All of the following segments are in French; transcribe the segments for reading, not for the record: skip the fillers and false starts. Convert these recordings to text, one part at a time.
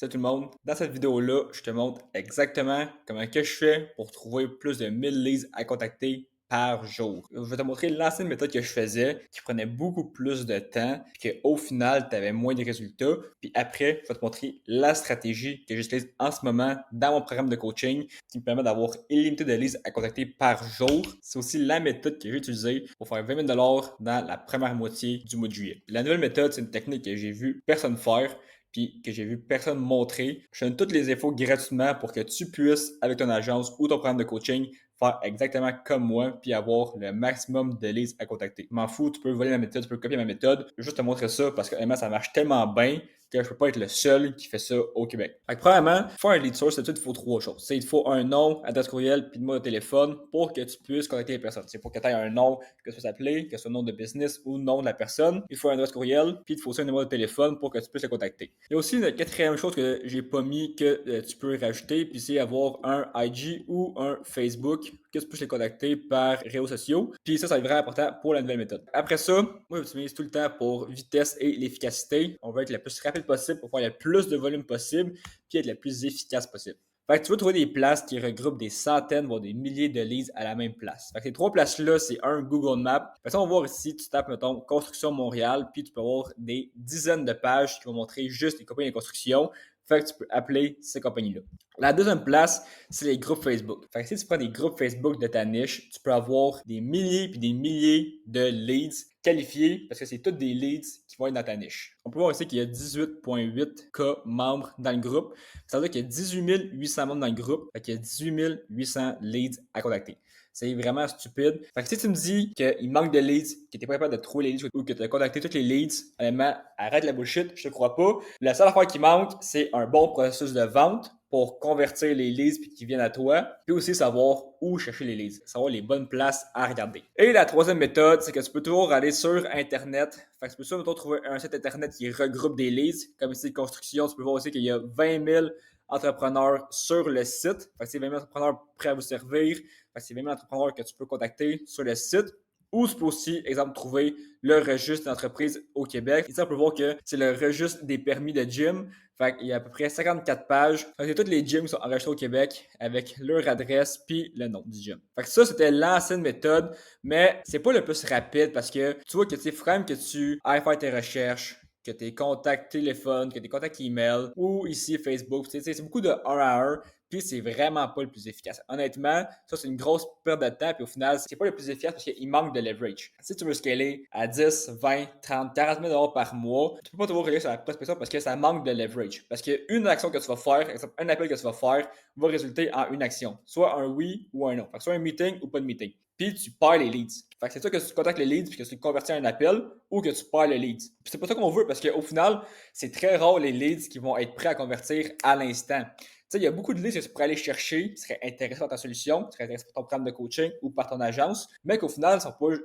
Salut tout le monde, dans cette vidéo-là, je te montre exactement comment que je fais pour trouver plus de 1000 leads à contacter par jour. Je vais te montrer l'ancienne méthode que je faisais, qui prenait beaucoup plus de temps, puis qu'au final, tu avais moins de résultats. Puis après, je vais te montrer la stratégie que j'utilise en ce moment dans mon programme de coaching, qui me permet d'avoir illimité de leads à contacter par jour. C'est aussi la méthode que j'ai utilisée pour faire 20 000 dans la première moitié du mois de juillet. La nouvelle méthode, c'est une technique que j'ai vu personne faire, puis que j'ai vu personne montrer. Je donne toutes les infos gratuitement pour que tu puisses, avec ton agence ou ton programme de coaching, faire exactement comme moi, puis avoir le maximum de leads à contacter. Je m'en fous, tu peux voler ma méthode, tu peux copier ma méthode. Je vais juste te montrer ça parce que honnêtement, ça marche tellement bien que je peux pas être le seul qui fait ça au Québec. Fait que premièrement, pour faire un lead source, d'habitude, il faut trois choses. Il te faut un nom, adresse courriel, puis numéro de téléphone pour que tu puisses contacter les personnes. C'est pour que tu aies un nom que tu peux s'appeler, que ce soit un nom de business ou nom de la personne. Il faut une adresse courriel, puis il te faut aussi un numéro de téléphone pour que tu puisses le contacter. Il y a aussi une quatrième chose que j'ai pas mis que tu peux rajouter, puis c'est avoir un IG ou un Facebook que tu puisses les contacter par réseaux sociaux. Puis ça va être vraiment important pour la nouvelle méthode. Après ça, moi, j'utilise tout le temps pour vitesse et l'efficacité. On va être le plus rapide possible pour faire le plus de volume possible, puis être le plus efficace possible. Fait que tu vas trouver des places qui regroupent des centaines, voire des milliers de leads à la même place. Fait que ces trois places-là, c'est un Google Maps. Fait que ça, on va voir ici, tu tapes, mettons, Construction Montréal, puis tu peux avoir des dizaines de pages qui vont montrer juste les compagnies de construction. Fait que tu peux appeler ces compagnies-là. La deuxième place, c'est les groupes Facebook. Fait que si tu prends des groupes Facebook de ta niche, tu peux avoir des milliers puis des milliers de leads qualifiés parce que c'est tous des leads qui vont être dans ta niche. On peut voir aussi qu'il y a 18,8K membres dans le groupe. Ça veut dire qu'il y a 18 800 membres dans le groupe. Fait qu'il y a 18 800 leads à contacter. C'est vraiment stupide. Fait que si tu me dis qu'il manque de leads, que tu n'es pas capable de trouver les leads ou que tu as contacté tous les leads, honnêtement, arrête la bullshit, je te crois pas. La seule affaire qui manque, c'est un bon processus de vente pour convertir les leads puis qu'ils viennent à toi, puis aussi savoir où chercher les leads, savoir les bonnes places à regarder. Et la troisième méthode, c'est que tu peux toujours aller sur Internet. Fait que tu peux toujours trouver un site Internet qui regroupe des leads, comme ici construction, tu peux voir aussi qu'il y a 20 000 entrepreneurs sur le site. Fait que c'est 20 000 entrepreneurs prêts à vous servir. Fait que c'est 20 000 entrepreneurs que tu peux contacter sur le site. Ou tu peux aussi, exemple, trouver le registre d'entreprise au Québec. Ici, on peut voir que c'est le registre des permis de gym. Fait qu'il y a à peu près 54 pages. Fait que c'est toutes les gyms qui sont enregistrés au Québec avec leur adresse puis le nom du gym. Fait que ça, c'était l'ancienne méthode, mais c'est pas le plus rapide parce que tu vois que tu faut quand même que tu ailles faire tes recherches, que tes contacts téléphone, que tes contacts email ou ici Facebook. C'est beaucoup de 1 à 1. Puis c'est vraiment pas le plus efficace. Honnêtement, ça c'est une grosse perte de temps. Puis au final, c'est pas le plus efficace parce qu'il manque de leverage. Si tu veux scaler à 10, 20, 30, 40 000 par mois, tu peux pas toujours relier sur la prospection parce que ça manque de leverage. Parce qu'une action que tu vas faire, exemple, un appel que tu vas faire, va résulter en une action. Soit un oui ou un non. Fait que soit un meeting ou pas de meeting. Puis tu perds les leads. Fait que c'est ça que tu contactes les leads puis que tu convertis en un appel ou que tu perds les leads. Puis c'est pas ça qu'on veut parce qu'au final, c'est très rare les leads qui vont être prêts à convertir à l'instant. Tu sais, il y a beaucoup de leads que tu pourrais aller chercher qui seraient intéressants par ta solution, qui seraient intéressants par ton programme de coaching ou par ton agence, mais qu'au final,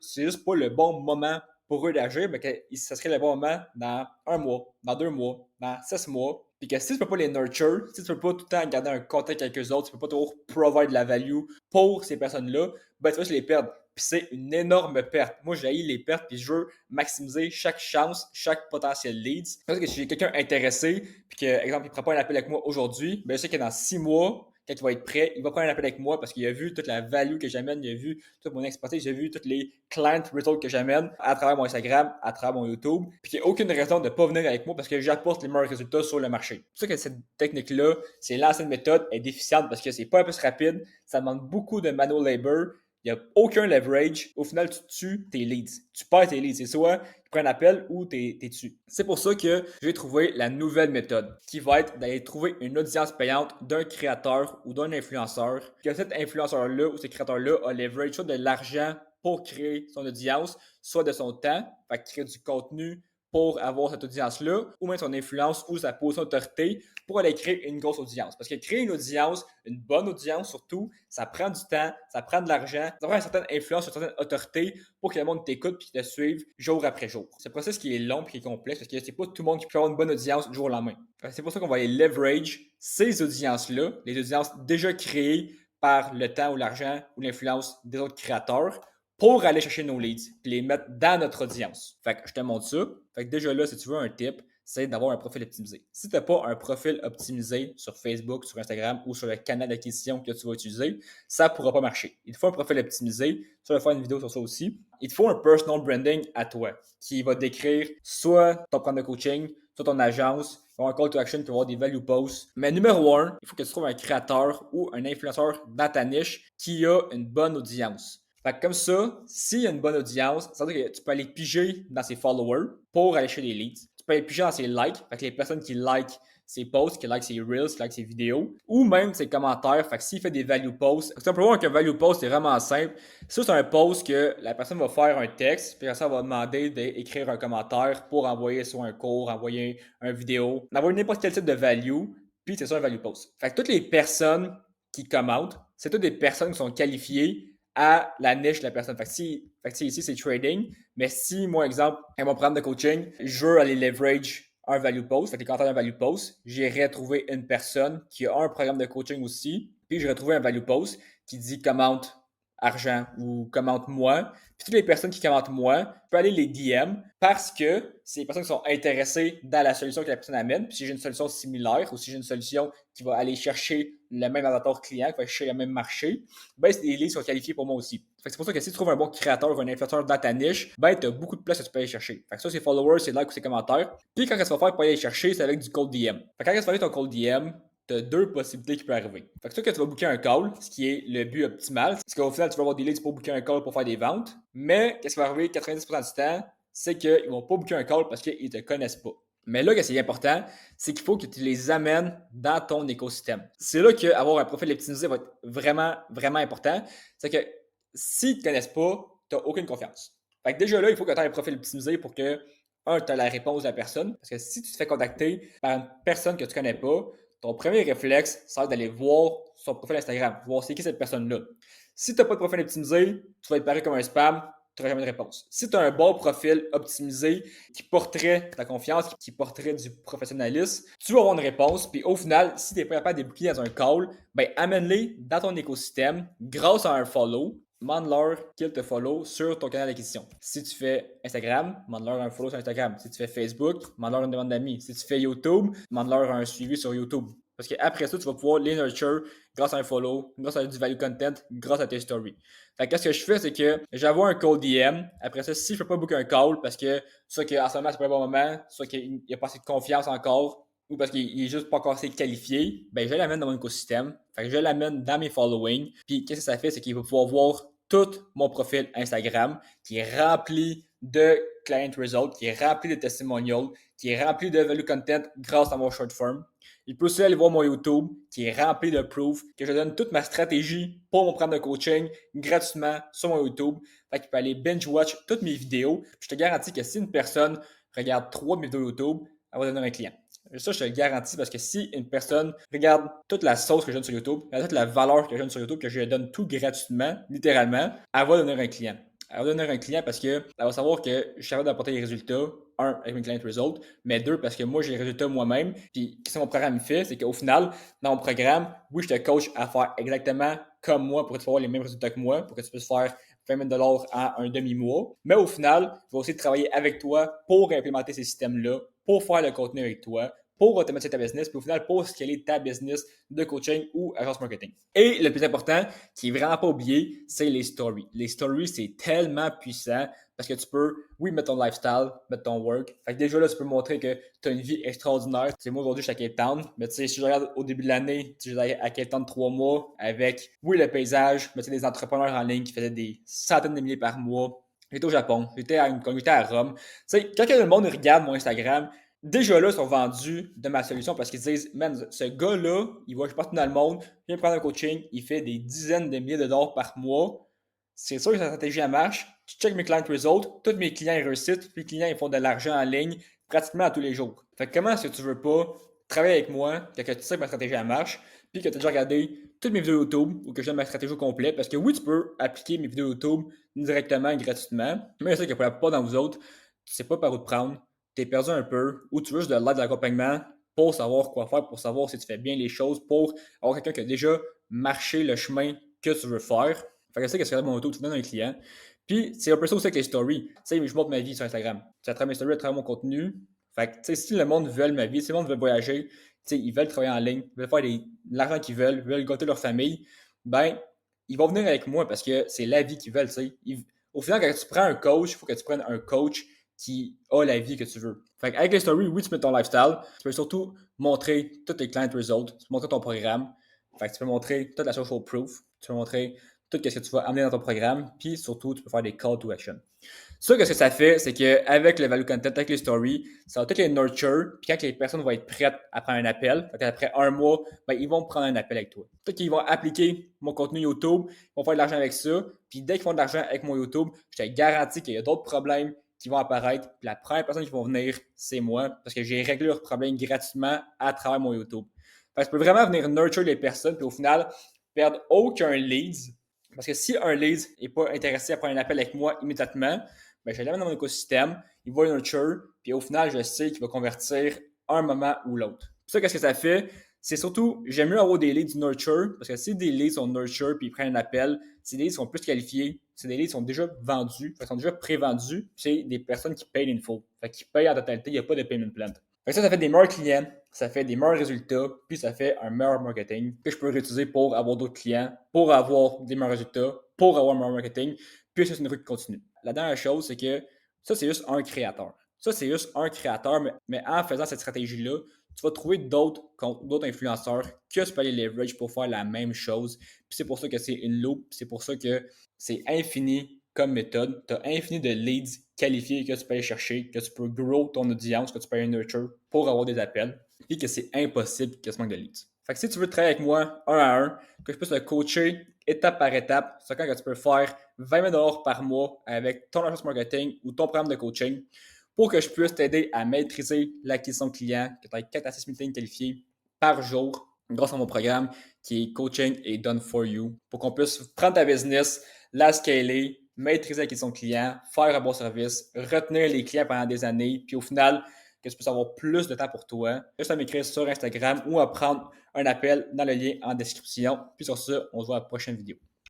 c'est juste pas le bon moment pour eux d'agir, mais que ce serait le bon moment dans un mois, dans 2 mois, dans 6 mois. Puis que si tu peux pas les nurture, si tu peux pas tout le temps garder un contact avec eux autres, tu peux pas toujours provide de la value pour ces personnes-là, ben tu vas les perdre. Puis c'est une énorme perte. Moi, j'ai les pertes, puis je veux maximiser chaque chance, chaque potentiel leads. Parce que si j'ai quelqu'un intéressé, puis que, exemple, il prend pas un appel avec moi aujourd'hui, ben je sais que dans 6 mois, quand il va être prêt, il va prendre un appel avec moi parce qu'il a vu toute la value que j'amène, il a vu toute mon expertise, il a vu tous les client results que j'amène à travers mon Instagram, à travers mon YouTube. Puis il n'y a aucune raison de ne pas venir avec moi parce que j'apporte les meilleurs résultats sur le marché. C'est pour ça que cette technique-là, c'est l'ancienne méthode, est déficiente parce que c'est pas un peu rapide, ça demande beaucoup de manual labor. Il n'y a aucun leverage. Au final, tu tues tes leads. Tu perds tes leads. C'est soit tu prends un appel ou t'es dessus. C'est pour ça que j'ai trouvé la nouvelle méthode qui va être d'aller trouver une audience payante d'un créateur ou d'un influenceur. Que cet influenceur-là ou ce créateur-là a leverage soit de l'argent pour créer son audience, soit de son temps, fait créer du contenu pour avoir cette audience-là, ou même son influence ou sa position d'autorité pour aller créer une grosse audience. Parce que créer une audience, une bonne audience surtout, ça prend du temps, ça prend de l'argent, ça prend une certaine influence, une certaine autorité pour que le monde t'écoute et te suive jour après jour. C'est un processus qui est long et qui est complexe parce que c'est pas tout le monde qui peut avoir une bonne audience du jour au lendemain. C'est pour ça qu'on va aller leverage ces audiences-là, les audiences déjà créées par le temps ou l'argent ou l'influence des autres créateurs pour aller chercher nos leads et les mettre dans notre audience. Fait que je te montre ça. Fait que déjà là, si tu veux un tip, c'est d'avoir un profil optimisé. Si tu n'as pas un profil optimisé sur Facebook, sur Instagram ou sur le canal d'acquisition que tu vas utiliser, ça ne pourra pas marcher. Il te faut un profil optimisé. Tu vas faire une vidéo sur ça aussi. Il te faut un personal branding à toi qui va décrire soit ton programme de coaching, soit ton agence, un call to action pour avoir des value posts. Mais numéro un, il faut que tu trouves un créateur ou un influenceur dans ta niche qui a une bonne audience. Fait que comme ça, s'il y a une bonne audience, ça veut dire que tu peux aller piger dans ses followers pour aller chercher des leads. Tu peux aller piger dans ses likes, fait que les personnes qui likent ses posts, qui likent ses reels, qui likent ses vidéos, ou même ses commentaires. Fait que s'il fait des value posts, simplement qu'un value post, c'est vraiment simple. Ça, c'est un post que la personne va faire un texte, puis après ça, elle va demander d'écrire un commentaire pour envoyer soit un cours, envoyer une vidéo, envoyer n'importe quel type de value, puis c'est ça un value post. Fait que toutes les personnes qui commentent, c'est toutes des personnes qui sont qualifiées à la niche de la personne. Fait que ici, c'est trading. Mais si, moi, exemple, à mon programme de coaching, je veux aller leverage un value post, fait que les commentaires d'un value post, j'irai trouver une personne qui a un programme de coaching aussi, puis j'irai trouver un value post qui dit commente argent ou commente moi. Puis toutes les personnes qui commentent moi, je peux aller les DM parce que c'est les personnes qui sont intéressées dans la solution que la personne amène. Puis si j'ai une solution similaire ou si j'ai une solution qui va aller chercher le même avatar client, qui va chercher le même marché, ben les leads sont qualifiés pour moi aussi. Fait que c'est pour ça que si tu trouves un bon créateur ou un influenceur dans ta niche, ben tu as beaucoup de place que tu peux aller chercher. Fait que ça, c'est followers, c'est likes ou c'est commentaires. Puis quand ça va faire pour aller chercher, c'est avec du cold DM. Fait que quand tu vas faire ton cold DM, tu as deux possibilités qui peuvent arriver. Fait que toi, que tu vas booker un call, ce qui est le but optimal, c'est qu'au final, tu vas avoir des leads pour booker un call pour faire des ventes. Mais qu'est-ce qui va arriver 90% du temps, c'est qu'ils ne vont pas booker un call parce qu'ils ne te connaissent pas. Mais là, ce qui est important, c'est qu'il faut que tu les amènes dans ton écosystème. C'est là qu'avoir un profil optimisé va être vraiment, vraiment important. C'est que s'ils ne te connaissent pas, tu n'as aucune confiance. Fait que déjà là, il faut que tu aies un profil optimisé pour que, tu as la réponse de la personne. Parce que si tu te fais contacter par une personne que tu ne connais pas, ton premier réflexe, c'est d'aller voir son profil Instagram, voir c'est qui cette personne-là. Si tu n'as pas de profil optimisé, tu vas être paru comme un spam, tu n'auras jamais de réponse. Si tu as un bon profil optimisé qui porterait ta confiance, qui porterait du professionnalisme, tu vas avoir une réponse. Puis au final, si tu n'es pas capable de débloquer dans un call, ben amène-les dans ton écosystème grâce à un follow. Demande-leur qu'ils te follow sur ton canal d'acquisition. Si tu fais Instagram, demande-leur un follow sur Instagram. Si tu fais Facebook, demande-leur une demande d'amis. Si tu fais YouTube, demande-leur un suivi sur YouTube. Parce qu'après ça, tu vas pouvoir les nurture grâce à un follow, grâce à du value content, grâce à tes stories. Fait que ce que je fais, c'est que j'envoie un call DM. Après ça, si je ne peux pas booker un call parce que soit qu'en ce moment, c'est pas un bon moment, soit qu'il n'y a pas assez de confiance encore, ou parce qu'il est juste pas encore assez qualifié, ben je l'amène dans mon écosystème. Fait que je l'amène dans mes followings. Puis qu'est-ce que ça fait? C'est qu'il va pouvoir voir tout mon profil Instagram qui est rempli de client results, qui est rempli de testimonials, qui est rempli de value content grâce à mon short form. Il peut aussi aller voir mon YouTube qui est rempli de proof, que je donne toute ma stratégie pour mon programme de coaching gratuitement sur mon YouTube. Fait qu'il peut aller binge-watch toutes mes vidéos. Je te garantis que si une personne regarde 3 de mes vidéos YouTube, elle va devenir un client. Ça, je te le garantis parce que si une personne regarde toute la sauce que je donne sur YouTube, toute la valeur que je donne sur YouTube, que je donne tout gratuitement, littéralement, elle va devenir un client. Elle va devenir un client parce qu'elle va savoir que je suis capable d'apporter des résultats. Un, avec mes client results, mais deux, parce que moi, j'ai les résultats moi-même. Puis, qu'est-ce que mon programme fait? C'est qu'au final, dans mon programme, oui, je te coach à faire exactement comme moi pour que tu puisses avoir les mêmes résultats que moi, pour que tu puisses faire 20 000 en un demi-mois. Mais au final, je vais aussi travailler avec toi pour implémenter ces systèmes-là, pour faire le contenu avec toi, pour automatiser ta business, puis au final, pour scaler ta business de coaching ou agence marketing. Et le plus important, qui est vraiment pas oublié, c'est les stories. Les stories, c'est tellement puissant parce que tu peux, oui, mettre ton lifestyle, mettre ton work. Fait que déjà là, tu peux montrer que tu as une vie extraordinaire. Tu sais, moi, aujourd'hui, je suis à Cape Town, mais tu sais, si je regarde au début de l'année, tu sais, à Cape Town 3 mois avec, oui, le paysage, mais tu sais, des entrepreneurs en ligne qui faisaient des centaines de milliers par mois. J'étais au Japon, j'étais à une communauté à Rome. Tu sais, quand le monde regarde mon Instagram, déjà là, ils sont vendus de ma solution parce qu'ils disent, man, ce gars-là, il voyage partout dans le monde, il vient prendre un coaching, il fait des dizaines de milliers de dollars par mois. C'est sûr que sa stratégie, elle marche. Tu check mes client results, tous mes clients ils réussissent, tous mes clients ils font de l'argent en ligne pratiquement à tous les jours. Fait que comment est-ce que tu veux pas travailler avec moi, que tu sais que ma stratégie elle marche, puis que tu as déjà regardé toutes mes vidéos YouTube ou que je donne ma stratégie au complet, parce que oui, tu peux appliquer mes vidéos YouTube directement, gratuitement, mais je sais que pour la plupart d'entre vous autres, tu sais pas par où te prendre, tu es perdu un peu, ou tu veux juste de l'aide, de l'accompagnement pour savoir quoi faire, pour savoir si tu fais bien les choses, pour avoir quelqu'un qui a déjà marché le chemin que tu veux faire. Fait que c'est qu'est-ce que mon auto, tu donnes à un client. Puis c'est un peu ça aussi avec les stories. Tu sais, je montre ma vie sur Instagram. Tu sais, à travers mes stories, à travers mon contenu, Fait que, tu sais, si le monde veut ma vie, si le monde veut voyager, tu sais, ils veulent travailler en ligne, ils veulent faire l'argent qu'ils veulent gâter leur famille, ben, ils vont venir avec moi parce que c'est la vie qu'ils veulent, tu sais. Au final, quand tu prends un coach, il faut que tu prennes un coach qui a la vie que tu veux. Fait avec les stories, oui, tu mets ton lifestyle. Tu peux surtout montrer tous tes client results, tu peux montrer ton programme. Fait que tu peux montrer toute la social proof. Tu peux montrer tout ce que tu vas amener dans ton programme. Puis surtout, tu peux faire des call to action. Ça, qu'est-ce que ça fait, c'est qu'avec le value content, avec les stories, ça va tout les nurture. Puis quand les personnes vont être prêtes à prendre un appel, après un mois, ben, ils vont prendre un appel avec toi. Peut-être qu'ils vont appliquer mon contenu YouTube, ils vont faire de l'argent avec ça. Puis dès qu'ils font de l'argent avec mon YouTube, je te garantis qu'il y a d'autres problèmes qui vont apparaître. Puis la première personne qui va venir, c'est moi, parce que j'ai réglé leurs problèmes gratuitement à travers mon YouTube. Fait que je peux vraiment venir nurture les personnes, puis au final, perdre aucun leads. Parce que si un lead n'est pas intéressé à prendre un appel avec moi immédiatement, ben, je l'amène dans mon écosystème, il va nurture, puis au final, je sais qu'il va convertir un moment ou l'autre. Ça, qu'est-ce que ça fait? C'est surtout, j'aime mieux avoir des leads nurture, parce que si des leads sont nurture puis ils prennent un appel, c'est des leads qui sont plus qualifiés, c'est des leads qui sont déjà vendus, qui sont déjà pré-vendus, c'est des personnes qui payent in full, qui payent en totalité, il n'y a pas de payment plan. Ça fait des meilleurs clients, ça fait des meilleurs résultats, puis ça fait un meilleur marketing que je peux réutiliser pour avoir d'autres clients, pour avoir des meilleurs résultats, pour avoir un meilleur marketing, puis c'est une route continue. La dernière chose, c'est que ça, c'est juste un créateur. Ça, c'est juste un créateur, mais en faisant cette stratégie-là, tu vas trouver d'autres influenceurs que tu peux aller leverage pour faire la même chose. Puis c'est pour ça que c'est une loupe, c'est pour ça que c'est infini comme méthode. Tu as infini de leads qualifiés que tu peux aller chercher, que tu peux grow ton audience, que tu peux aller nurture pour avoir des appels, puis que c'est impossible que tu manques de leads. Fait que si tu veux travailler avec moi un à un, que je puisse te coacher étape par étape, c'est quand que tu peux faire 20 000 $ par mois avec ton agence marketing ou ton programme de coaching pour que je puisse t'aider à maîtriser l'acquisition de clients, que tu aies 4 à 6 meetings qualifiés par jour grâce à mon programme qui est Coaching et Done for You pour qu'on puisse prendre ta business, la scaler, maîtriser l'acquisition de clients, faire un bon service, retenir les clients pendant des années, puis au final, que tu puisses avoir plus de temps pour toi. Juste à m'écrire sur Instagram ou à prendre un appel dans le lien en description. Puis sur ça, on se voit à la prochaine vidéo.